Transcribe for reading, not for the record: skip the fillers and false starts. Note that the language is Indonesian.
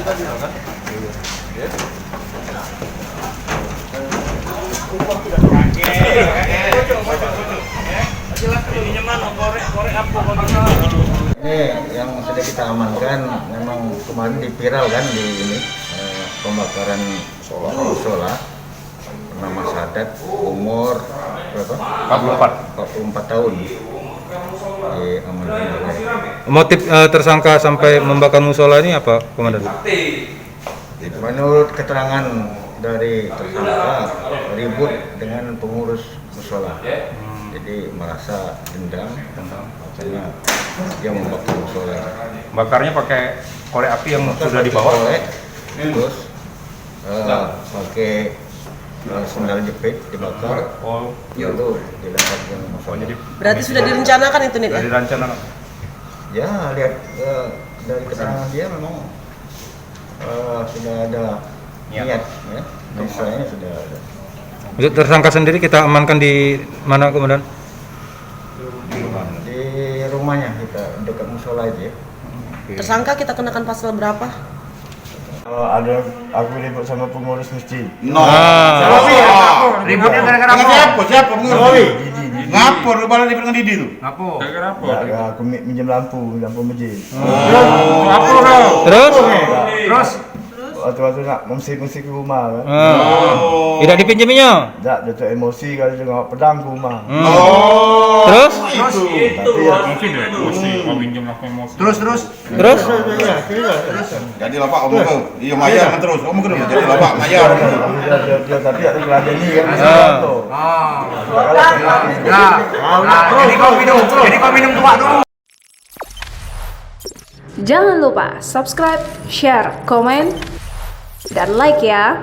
tadi kan? Iya. Ini yang sudah kita amankan memang kemarin viral kan di ini pembakaran solar bernama Sadat umur berapa? 44 tahun diamankan oleh. Motif tersangka sampai membakar musola ini apa, Komandan? Menurut keterangan dari tersangka ribut dengan pengurus musola. Jadi merasa dendam, makanya dia membakar musola. Bakarnya pakai korek api yang sudah dibawa. Terus pakai sendal jepit dibakar. Oh, Lalu dilemparkan musola. jadi Berarti sudah direncanakan itu nih ya? dari rencana. Ya lihat dari keterangan dia memang sudah ada niat ya, misalnya sudah ada. Untuk tersangka sendiri kita amankan di mana, Komandan? Di rumahnya kita dekat musola itu ya. Tersangka kita kenakan pasal berapa? Ada aku ribut sama pengurus masjid. Ributnya gara-gara apa? Siapa pengurus? Ngapur lu balik ribut dengan Didi tuh? Ngapur. Gara-gara apa? Ya, aku minjem lampu masjid. Ngapur kau. Terus? Waktu-waktu nak mengusik ke rumah kan. Tidak dipinjaminya. Tak jatuh emosi kali dia tengok pedang ke rumah. Terus? Tapi ya Mungkin ya emosi, mau pinjam apa emosi. Terus? Jadi lapak omong kau. Iya mayar kan terus. Omong kenapa jadi lapak mayar. dia tapi ada keladeni kan. Jadi kau minum tua dulu. Jangan lupa subscribe, share, komen, dan like ya.